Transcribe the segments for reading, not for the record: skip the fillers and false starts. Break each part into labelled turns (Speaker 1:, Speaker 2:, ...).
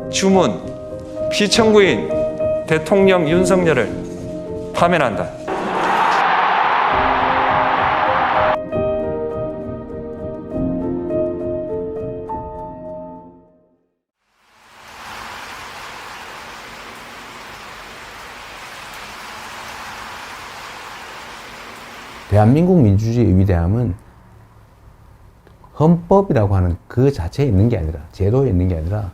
Speaker 1: 주문, 피청구인 대통령 윤석열을 파면한다.
Speaker 2: 대한민국 민주주의의 위대함은 헌법이라고 하는 그 자체에 있는 게 아니라, 제도에 있는 게 아니라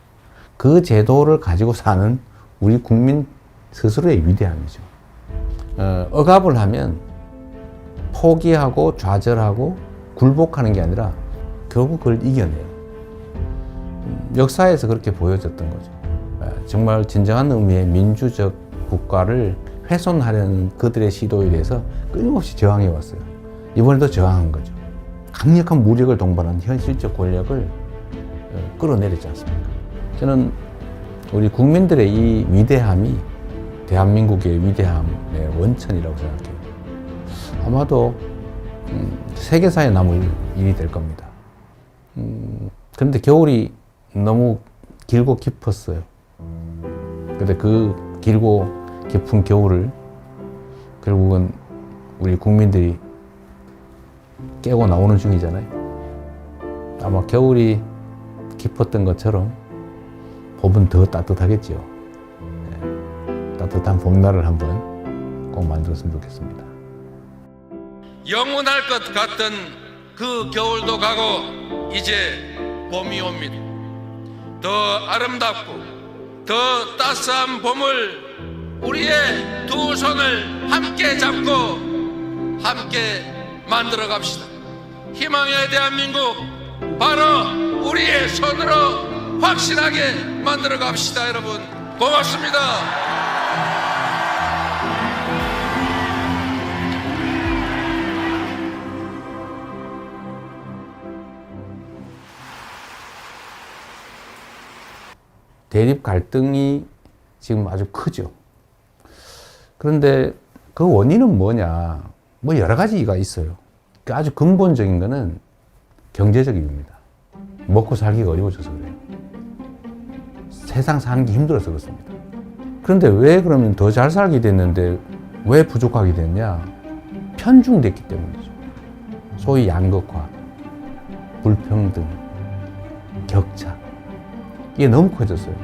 Speaker 2: 그 제도를 가지고 사는 우리 국민 스스로의 위대함이죠. 억압을 하면 포기하고 좌절하고 굴복하는 게 아니라 결국 그걸 이겨내요. 역사에서 그렇게 보여졌던 거죠. 정말 진정한 의미의 민주적 국가를 훼손하려는 그들의 시도에 대해서 끊임없이 저항해 왔어요. 이번에도 저항한 거죠. 강력한 무력을 동반한 현실적 권력을 끌어내리지 않습니까? 저는 우리 국민들의 이 위대함이 대한민국의 위대함의 원천이라고 생각해요. 아마도 세계사에 남을 일이 될 겁니다. 그런데 겨울이 너무 길고 깊었어요. 근데 그 길고 깊은 겨울을 결국은 우리 국민들이 깨고 나오는 중이잖아요. 아마 겨울이 깊었던 것처럼 봄은 더 따뜻하겠죠. 따뜻한 봄날을 한번 꼭 만들었으면 좋겠습니다.
Speaker 3: 영원할 것 같던 그 겨울도 가고 이제 봄이 옵니다. 더 아름답고 더 따스한 봄을 우리의 두 손을 함께 잡고 함께 만들어 갑시다. 희망의 대한민국 바로 우리의 손으로 확실하게 만들어 갑시다. 여러분 고맙습니다.
Speaker 2: 대립 갈등이 지금 아주 크죠. 그런데 그 원인은 뭐냐? 뭐 여러 가지가 있어요. 아주 근본적인 거는 경제적 이유입니다. 먹고 살기가 어려워져서 그래요. 세상 사는 게 힘들어서 그렇습니다. 그런데 왜 그러면 더 잘 살게 됐는데 왜 부족하게 됐냐? 편중됐기 때문이죠. 소위 양극화, 불평등, 격차. 이게 너무 커졌어요.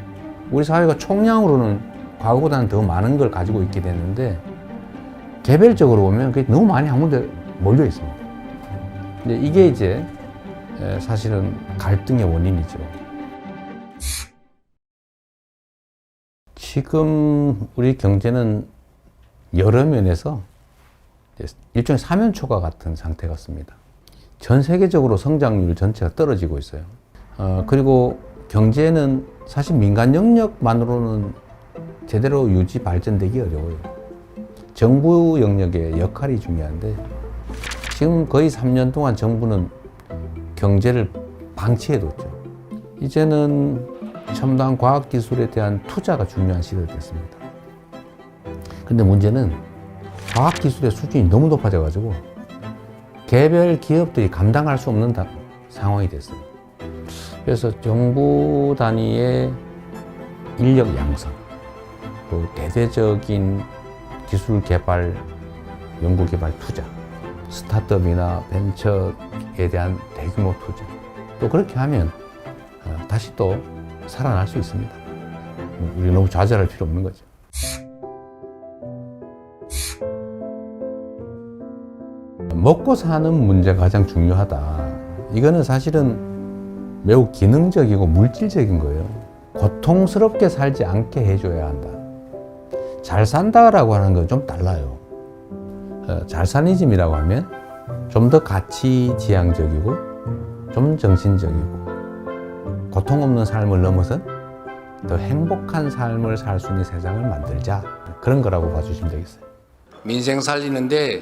Speaker 2: 우리 사회가 총량으로는 과거보다는 더 많은 걸 가지고 있게 됐는데 개별적으로 보면 그게 너무 많이 한 군데 몰려 있습니다. 근데 이게 이제 사실은 갈등의 원인이죠. 지금 우리 경제는 여러 면에서 일종의 사면초가 같은 상태 같습니다. 전 세계적으로 성장률 전체가 떨어지고 있어요. 그리고 경제는 사실 민간 영역만으로는 제대로 유지 발전되기 어려워요. 정부 영역의 역할이 중요한데 지금 거의 3년 동안 정부는 경제를 방치해뒀죠. 이제는 첨단 과학기술에 대한 투자가 중요한 시대가 됐습니다. 근데 문제는 과학기술의 수준이 너무 높아져가지고 개별 기업들이 감당할 수 없는 상황이 됐어요. 그래서 정부 단위의 인력 양성, 또 대대적인 기술 개발, 연구 개발 투자, 스타트업이나 벤처에 대한 대규모 투자. 또 그렇게 하면 다시 또 살아날 수 있습니다. 우리 너무 좌절할 필요 없는 거죠. 먹고 사는 문제가 가장 중요하다. 이거는 사실은 매우 기능적이고 물질적인 거예요. 고통스럽게 살지 않게 해줘야 한다. 잘 산다라고 하는 건 좀 달라요. 잘사니즘이라고 하면 좀 더 가치지향적이고 좀 정신적이고 고통 없는 삶을 넘어선 더 행복한 삶을 살 수 있는 세상을 만들자. 그런 거라고 봐주시면 되겠어요.
Speaker 3: 민생 살리는데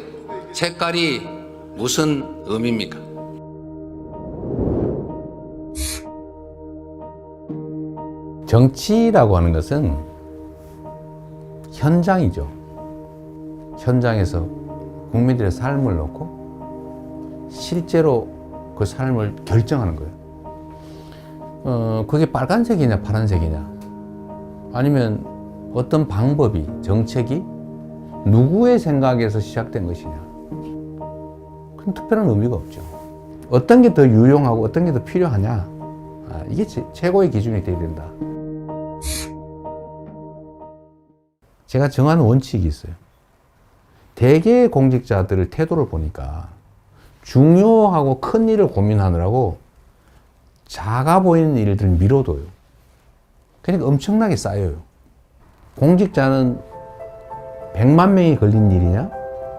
Speaker 3: 색깔이 무슨 의미입니까?
Speaker 2: 정치라고 하는 것은 현장이죠. 현장에서 국민들의 삶을 놓고 실제로 그 삶을 결정하는 거예요. 그게 빨간색이냐 파란색이냐 아니면 어떤 방법이, 정책이 누구의 생각에서 시작된 것이냐. 그럼 특별한 의미가 없죠. 어떤 게 더 유용하고 어떤 게 더 필요하냐. 이게 최고의 기준이 되어야 된다. 제가 정한 원칙이 있어요. 대개의 공직자들의 태도를 보니까 중요하고 큰 일을 고민하느라고 작아 보이는 일들을 미뤄둬요. 그러니까 엄청나게 쌓여요. 공직자는 100만 명이 걸린 일이냐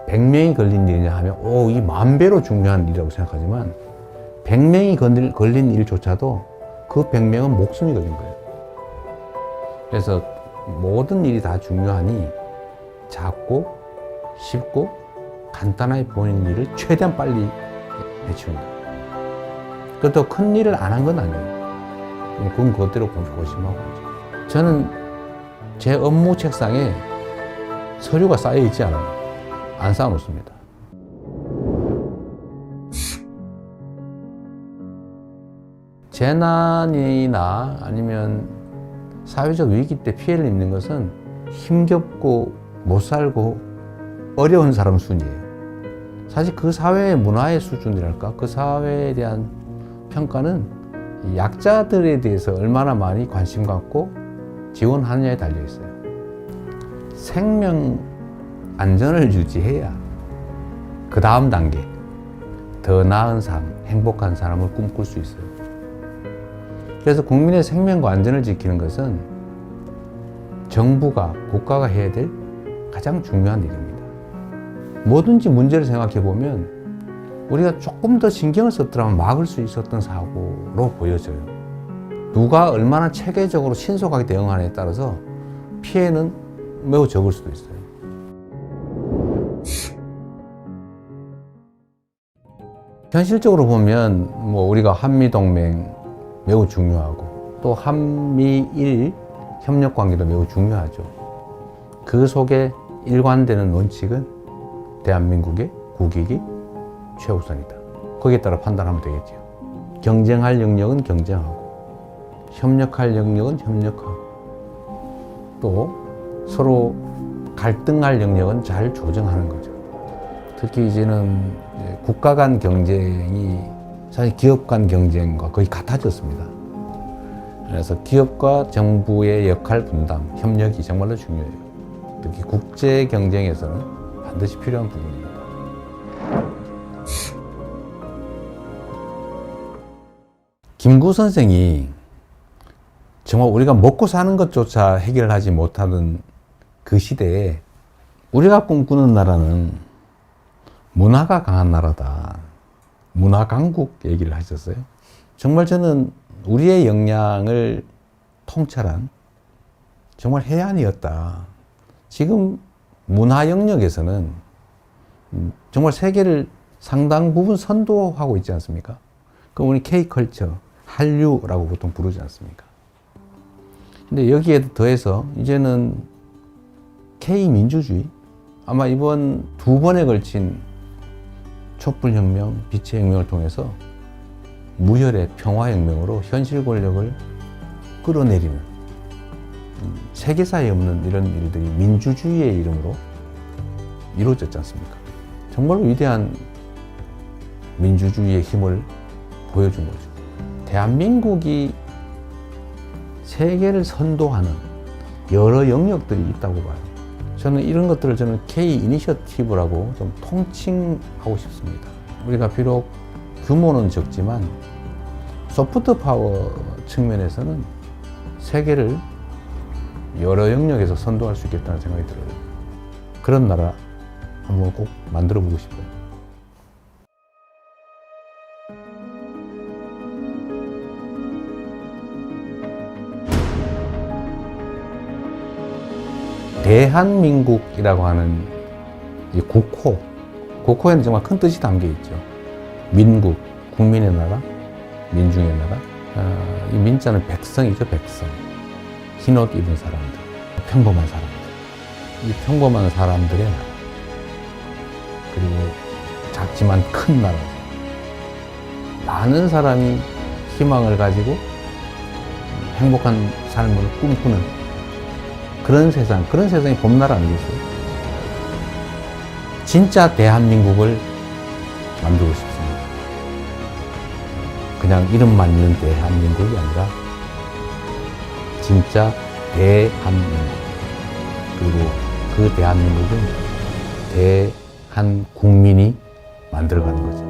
Speaker 2: 100명이 걸린 일이냐 하면 이 10,000배로 중요한 일이라고 생각하지만 100명이 걸린 일조차도 그 100명은 목숨이 걸린 거예요. 그래서 모든 일이 다 중요하니 작고 쉽고 간단하게 보이는 일을 최대한 빨리 해치운다. 그것도 큰 일을 안 한 건 아니에요. 그건 그것대로 고심하고 있죠. 저는 제 업무 책상에 서류가 쌓여 있지 않아요. 안 쌓아놓습니다. 재난이나 아니면 사회적 위기 때 피해를 입는 것은 힘겹고 못 살고 어려운 사람 순이에요. 사실 그 사회의 문화의 수준이랄까, 그 사회에 대한 평가는 약자들에 대해서 얼마나 많이 관심 갖고 지원하느냐에 달려 있어요. 생명 안전을 유지해야 그 다음 단계, 더 나은 삶, 행복한 삶을 꿈꿀 수 있어요. 그래서 국민의 생명과 안전을 지키는 것은 정부가, 국가가 해야 될 가장 중요한 일입니다. 뭐든지 문제를 생각해 보면 우리가 조금 더 신경을 썼더라면 막을 수 있었던 사고로 보여져요. 누가 얼마나 체계적으로 신속하게 대응하느냐에 따라서 피해는 매우 적을 수도 있어요. 현실적으로 보면 우리가 한미동맹 매우 중요하고 또 한미일 협력 관계도 매우 중요하죠. 그 속에 일관되는 원칙은 대한민국의 국익이 최우선이다. 거기에 따라 판단하면 되겠죠. 경쟁할 영역은 경쟁하고 협력할 영역은 협력하고 또 서로 갈등할 영역은 잘 조정하는 거죠. 특히 이제는 국가 간 경쟁이 사실 기업 간 경쟁과 거의 같아졌습니다. 그래서 기업과 정부의 역할 분담, 협력이 정말로 중요해요. 특히 국제 경쟁에서는 반드시 필요한 부분입니다. 김구 선생이 정말 우리가 먹고 사는 것조차 해결하지 못하는 그 시대에 우리가 꿈꾸는 나라는 문화가 강한 나라다. 문화 강국 얘기를 하셨어요. 정말 저는 우리의 역량을 통찰한 정말 해안이었다. 지금 문화 영역에서는 정말 세계를 상당 부분 선도하고 있지 않습니까? 그럼 우리 K컬처, 한류라고 보통 부르지 않습니까? 근데 여기에 더해서 이제는 K민주주의, 아마 이번 2번에 걸친 촛불혁명, 빛의 혁명을 통해서 무혈의 평화혁명으로 현실 권력을 끌어내리는 세계사에 없는 이런 일들이 민주주의의 이름으로 이루어졌지 않습니까? 정말로 위대한 민주주의의 힘을 보여준 거죠. 대한민국이 세계를 선도하는 여러 영역들이 있다고 봐요. 저는 이런 것들을 K 이니셔티브라고 좀 통칭하고 싶습니다. 우리가 비록 규모는 적지만 소프트 파워 측면에서는 세계를 여러 영역에서 선도할 수 있겠다는 생각이 들어요. 그런 나라 한번 꼭 만들어 보고 싶어요. 대한민국이라고 하는 이 국호, 국호에는 정말 큰 뜻이 담겨 있죠. 민국, 국민의 나라, 민중의 나라. 이 민자는 백성이죠, 백성. 흰옷 입은 사람들, 평범한 사람들. 이 평범한 사람들의 나라. 그리고 작지만 큰 나라. 많은 사람이 희망을 가지고 행복한 삶을 꿈꾸는 그런 세상이 봄나라 아니겠어요? 진짜 대한민국을 만들고 싶습니다. 그냥 이름만 있는 대한민국이 아니라 진짜 대한민국. 그리고 그 대한민국은 대한국민이 만들어가는 거죠.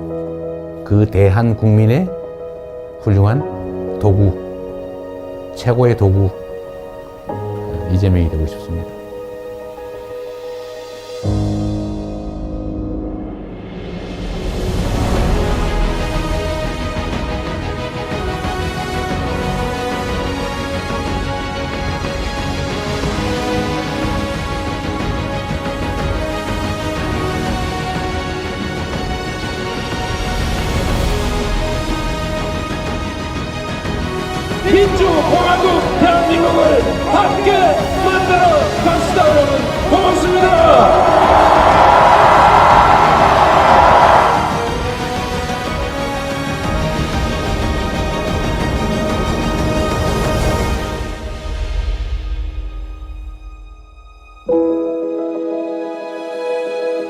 Speaker 2: 그 대한국민의 훌륭한 도구, 최고의 도구, 이재명이 되고 싶습니다.
Speaker 4: 민주공화국 대한민국을 함께 만들어 갑시다. 여러분 고맙습니다.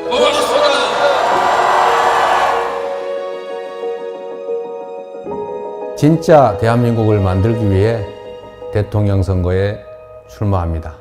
Speaker 3: 고맙습니다.
Speaker 2: 진짜 대한민국을 만들기 위해 대통령 선거에 출마합니다.